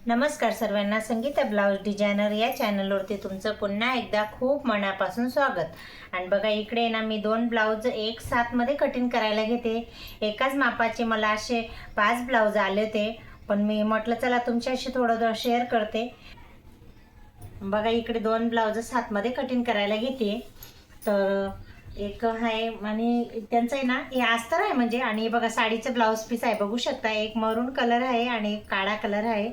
नमस्कार सर्वांना, Sangeeta blouse designer या चॅनलवरती तुमचं पुन्हा एकदा खूप मनापासून स्वागत। आणि बघा इकडे ना मी दोन ब्लाउज एक साथ मध्ये कटिंग करायला घेते। एकाच मापाचे मला असे 5 ब्लाउज आले होते, पण मी म्हटलं चला तुमच्याशी थोडं शेअर करते। बघा इकडे दोन ब्लाउज साथ मध्ये कटिंग करायला घेते। तर एक आहे आणि त्यांचं आहे ना हे अस्तर आहे म्हणजे, आणि बघा साडीचं ब्लाउज पीस आहे, बघू शकता। एक मरून कलर आहे आणि एक काळा कलर आहे।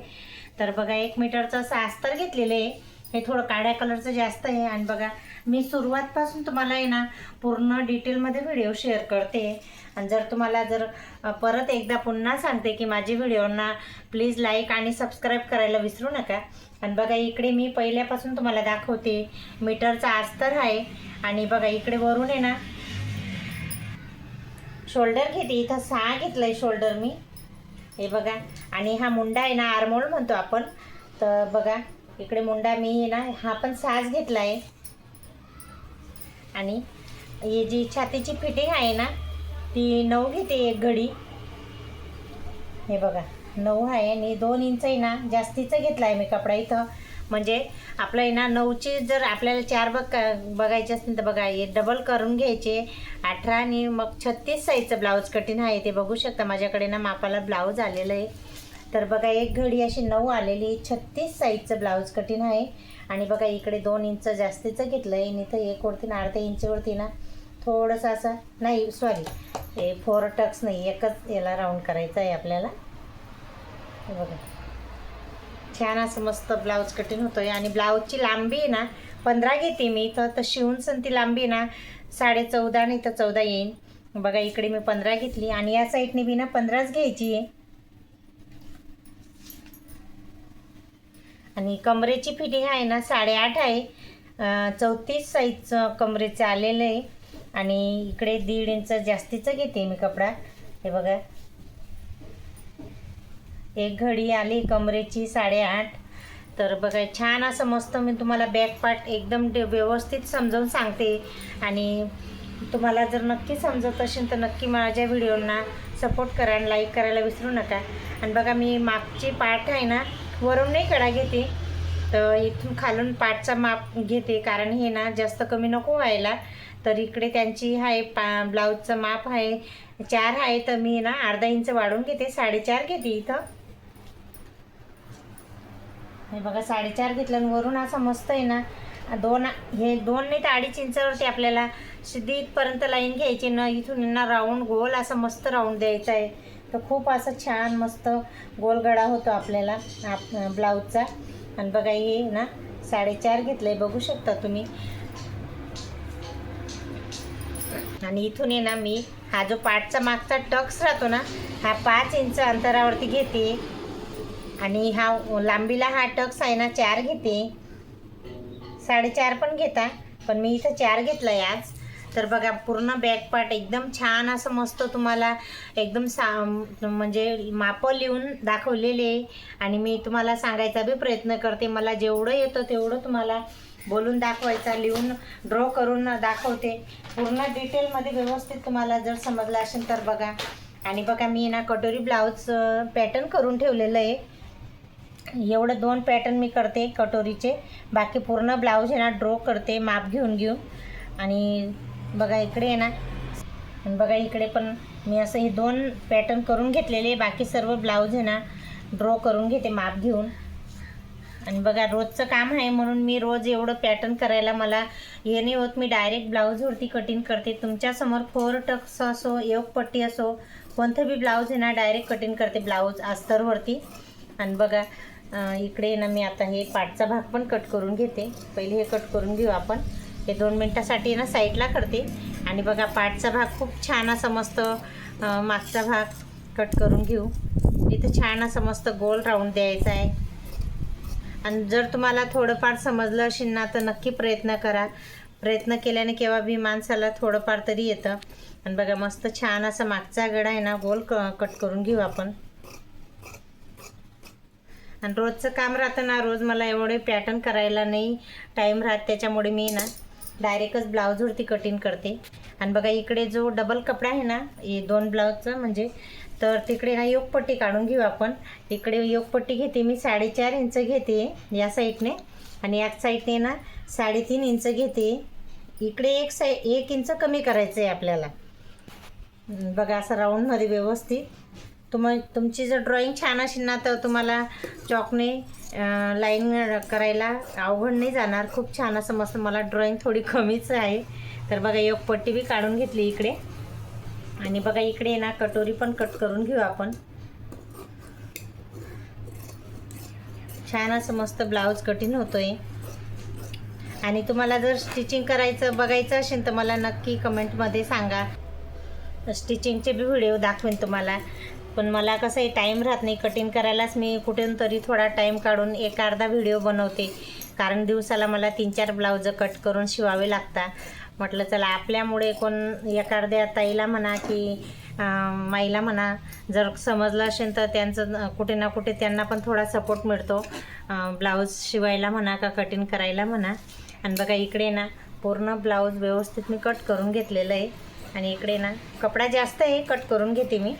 तर बघा 1 मीटरचं असं अस्तर घेतलेलं आहे, हे थोडं काळ्या कलरचं जास्त आहे। आणि बघा मी सुरुवातपासून तुम्हाला आहे ना पूर्ण डिटेलमध्ये व्हिडिओ शेअर करते। आणि जर तुम्हाला परत एकदा पुन्हा सांगते की माझे व्हिडिओंना प्लीज लाईक आणि सबस्क्राईब करायला विसरू नका। आणि बघा इकडे मी पहिल्यापासून तुम्हाला दाखवते, मीटरचा अस्तर आहे। आणि बघा इकडे वरून आहे ना शोल्डर घेते, इथं 6 घेतलंय शोल्डर मी, हे बघा। आणि हा मुंडा आहे ना आर्मोल म्हणतो आपण। तर बघा इकडे मुंडा मी ना हा पण 6 घेतला आहे। आणि ही जी छातीची फिटिंग आहे ना ती 9 घेते एक घडी, हे बघा 9 आहे। आणि 2 इंच आहे ना जास्तीचा घेतला आहे मी कपडा इथं, म्हणजे आपलं आहे ना 9ची जर आपल्याला 4 बघायचे असतील तर बघा हे डबल करून घ्यायचे 18। आणि मग 36 साईजचं ब्लाऊज कटिंग आहे, ते बघू शकता माझ्याकडे ना मापाला ब्लाऊज आलेलं आहे। तर बघा एक घडी अशी 9 आलेली 36 साईजचं ब्लाऊज कटिंग आहे। आणि बघा इकडे 2 इंच जास्तीचं घेतलं आहे, आणि इथं एक वरती ना अर्ध्या इंचवरती ना थोडंसं असं, नाही सॉरी हे 4 टक्स नाही, एकच याला राऊंड करायचं आहे आपल्याला, हे बघा छान असं मस्त ब्लाऊज कटिंग होतोय। आणि ब्लाऊजची लांबी ना 15 घेते मी, तर शिवून सण ती लांबी ना 14.5 आणि तर 14 येईल। बघा इकडे मी 15 घेतली, आणि या साईडने बी ना 15च घ्यायची आहे। आणि कमरेची फिटिंग आहे ना 8.5 आहे, 34 साईजचं कमरेचं आलेलं आहे। आणि इकडे 1.5 इंच जास्तीचं घेते मी कपडा, हे बघा एक घडी आली कमरेची 8.5। तर बघा छान असं मस्त मी तुम्हाला बॅक पार्ट एकदम व्यवस्थित समजावून सांगते। आणि तुम्हाला जर नक्की समजत असेल तर नक्की माझ्या व्हिडिओंना सपोर्ट करा आणि लाईक करायला विसरू नका। आणि बघा मी मागची पार्ट आहे ना वरून नाही कडा घेते, तर इथून खालून पार्टचा माप घेते, कारण हे ना जास्त कमी नको व्हायला। तर इकडे त्यांची आहे ब्लाऊजचं माप आहे 4 आहे, तर मी ना अर्धा इंच वाढवून घेते, 4.5 घेते इथं, हे बघा 4.5 घेतलं। आणि वरून असं मस्त आहे ना 2 नाही तर 2.5 इंचावरती आपल्याला सिधी इथपर्यंत लाईन घ्यायची ना, इथून ना राऊंड गोल असं मस्त राऊंड द्यायचा आहे। तर खूप असं छान मस्त गोल गळा होतो आपल्याला ब्लाऊजचा। आणि बघा हे ना 4.5 घेतलंय, बघू शकता तुम्ही। आणि इथून आहे ना मी हा जो पाठचा मागचा टक्स राहतो ना हा 5 इंच अंतरावरती घेते। आणि हा लांबीला हा टक्स आहे ना 4 घेते, 4.5 पण घेता, पण मी इथं 4 घेतला आहे आज। तर बघा पूर्ण बॅक पार्ट एकदम छान असं मस्त तुम्हाला एकदम म्हणजे मापं लिहून दाखवलेले। आणि मी तुम्हाला सांगायचा बी प्रयत्न करते, मला जेवढं येतं तेवढं तुम्हाला बोलून दाखवायचा, लिहून ड्रॉ करून दाखवते, पूर्ण डिटेलमध्ये व्यवस्थित तुम्हाला जर समजलं असेल तर बघा। आणि बघा मी ना कटोरी ब्लाऊज पॅटर्न करून ठेवलेलं आहे, एवढं 2 पॅटर्न मी करते कटोरीचे, बाकी पूर्ण ब्लाऊज आहे ना ड्रॉ करते माप घेऊन। आणि बघा इकडे आहे ना, आणि बघा इकडे पण मी असं हे 2 पॅटर्न करून घेतलेले, बाकी सर्व ब्लाऊज आहे ना ड्रॉ करून घेते माप घेऊन। आणि बघा रोजचं काम आहे म्हणून मी रोज एवढं पॅटर्न करायला मला हे नाही होत, मी डायरेक्ट ब्लाऊजवरती कटिंग करते। तुमच्यासमोर 4 टक्स असो, एक पट्टी असो, कोणतं बी ब्लाऊज आहे ना डायरेक्ट कटिंग करते ब्लाऊज अस्तरवरती। आणि बघा इकडे ना मी आता हे पाठचा भाग पण कट करून घेते, पहिले हे कट करून घेऊ आपण, हे 2 मिनटासाठी ना साईडला करते। आणि बघा पाठचा भाग खूप छान असा मस्त मागचा भाग कट करून घेऊ, इथं छान असं मस्त गोल राऊंड द्यायचा आहे। आणि जर तुम्हाला थोडंफार समजलं असेल ना तर नक्की प्रयत्न करा, प्रयत्न केल्याने केव्हा बी माणसाला थोडंफार तरी येतं। आणि बघा मस्त छान असा मागचा गळा आहे ना गोल कट करून घेऊ आपण। आणि रोजचं काम राहतं ना, रोज मला एवढे पॅटर्न करायला नाही टाईम राहत, त्याच्यामुळे मी ना डायरेक्टच ब्लाऊजवरती कटिंग करते। आणि बघा इकडे जो डबल कपडा आहे ना हे 2 ब्लाऊजचं म्हणजे तर तिकडे ना योगपट्टी काढून घेऊ आपण. इकडे योगपट्टी घेते मी 4.5 इंच घेते या साईडने आणि या साईडने ना 3.5 इंच घेते. इकडे 1 इंच कमी करायचं आहे आपल्याला. बघा असं राऊंडमध्ये व्यवस्थित. तुमची जर ड्रॉइंग छान असेल ना तर तुम्हाला चॉकने लाईन करायला अवघड नाही जाणार. खूप छान असं मस्त. मला ड्रॉइंग थोडी कमीच आहे. तर बघा योगपट्टी बी काढून घेतली इकडे. आणि बघा इकडे ना कटोरी पण कट करून घेऊ आपण. छान असं मस्त ब्लाऊज कटिंग होतोय. आणि तुम्हाला जर स्टिचिंग करायचं बघायचं असेल तर मला नक्की कमेंटमध्ये सांगा. स्टिचिंगचे बी व्हिडिओ दाखवेन तुम्हाला. पण मला कसं आहे टाईम राहत नाही कटिंग करायलाच. मी कुठून तरी थोडा टाईम काढून एक अर्धा व्हिडिओ बनवते. कारण दिवसाला मला 3-4 ब्लाऊज कट करून शिवावे लागतात. म्हटलं चला आपल्यामुळे कोण एखाद्या ताईला म्हणा की माईला म्हणा जर समजलं असेल तर त्यांचं कुठे ना कुठे त्यांना पण थोडा सपोर्ट मिळतो. ब्लाऊज शिवायला म्हणा का कटिंग करायला म्हणा. आणि बघा इकडे ना पूर्ण ब्लाऊज व्यवस्थित मी कट करून घेतलेलं आहे. आणि इकडे ना कपडा जास्त आहे कट करून घेते मी.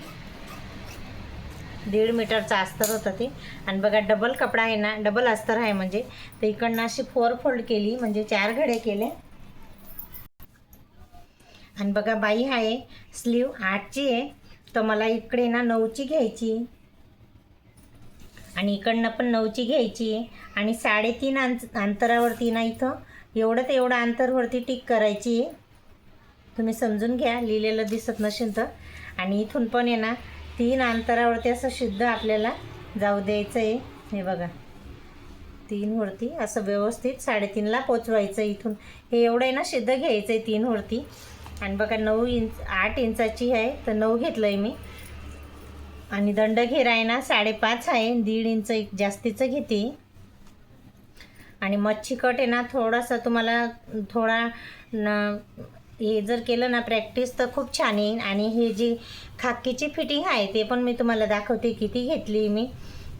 1.5 मीटरचा अस्तर होतं ते. आणि बघा डबल कपडा आहे ना, डबल अस्तर आहे म्हणजे. तर इकडनं अशी 4 फोल्ड केली म्हणजे 4 घड्या केले. आणि बघा बाई आहे स्लीव 8ची आहे. तर मला इकडे ना 9ची घ्यायची आणि इकडनं पण 9ची घ्यायची आहे. आणि 3.5 अंतरावरती ना इथं एवढं अंतरवरती टिक करायची आहे. तुम्ही समजून घ्या लिहिलेलं दिसत नसेल तर. आणि इथून पण आहे ना 3 अंतरावरती असं शुद्ध आपल्याला जाऊ द्यायचं आहे. हे बघा 3 वरती असं व्यवस्थित 3.5ला पोचवायचं. इथून हे एवढं आहे ना शुद्ध घ्यायचं आहे 3 वरती. आणि बघा 8 इंचाची आहे तर 9 घेतलं आहे मी. आणि दंड घेरा आहे ना 5.5 आहे. 1.5 इंच जास्तीचं घेते. आणि मच्छी कट आहे ना थोडासा तुम्हाला थोडा हे जर केलं ना प्रॅक्टिस तर खूप छान येईल. आणि हे जी खाकीची फिटिंग आहे ते पण मी तुम्हाला दाखवते किती घेतली मी.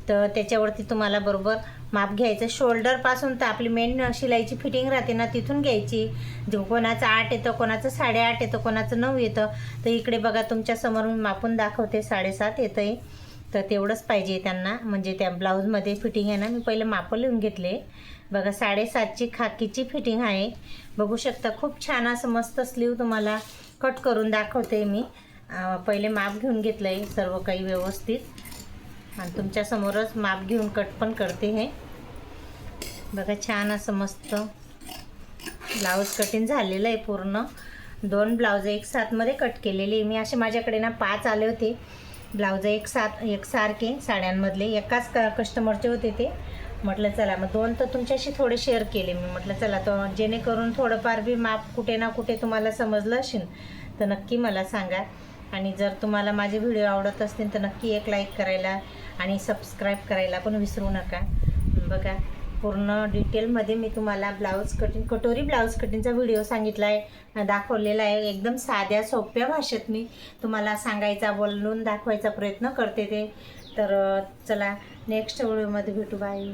तर त्याच्यावरती तुम्हाला बरोबर माप घ्यायचं. शोल्डरपासून तर आपली मेन शिलाईची फिटिंग राहते ना तिथून घ्यायची. जो कोणाचं 8 येतं, कोणाचं 8.5 येतं, कोणाचं 9 येतं. तर इकडे बघा तुमच्यासमोर मी मापून दाखवते 7.5 येतं आहे. तर तेवढंच पाहिजे त्यांना. म्हणजे त्या ब्लाऊजमध्ये फिटिंग आहे ना मी पहिले माप लिहून घेतले. बघा 7.5ची खाकीची फिटिंग आहे. बघू शकता खूप छान असं मस्त स्लीव तुम्हाला कट करून दाखवते मी. पहिले माप घेऊन घेतलं आहे सर्व काही व्यवस्थित. आणि तुमच्यासमोरच माप घेऊन कट पण करते. हे बघा छान असं मस्त ब्लाऊज कटिंग झालेलं आहे पूर्ण. 2 ब्लाऊज एकसाथमध्ये कट केलेले मी. असे माझ्याकडे ना 5 आले होते ब्लाऊज एकसारखे साड्यांमधले. एकाच कस्टमरचे होते ते. म्हटलं चला मग 2 तर तुमच्याशी थोडे शेअर केले मी. म्हटलं चला तर जेणेकरून थोडंफार बी माप कुठे ना कुठे तुम्हाला समजलं असेल तर नक्की मला सांगा. आणि जर तुम्हाला माझे व्हिडिओ आवडत असतील तर नक्की एक लाईक करायला आणि सबस्क्राईब करायला पण विसरू नका. बघा पूर्ण डिटेलमध्ये मी तुम्हाला ब्लाऊज कटिंग कटोरी ब्लाऊज कटिंगचा व्हिडिओ सांगितला आहे, दाखवलेला आहे. एकदम साध्या सोप्या भाषेत मी तुम्हाला सांगायचा बोलून दाखवायचा प्रयत्न करते ते. तर चला नेक्स्ट व्हिडिओमध्ये भेटू. बाय.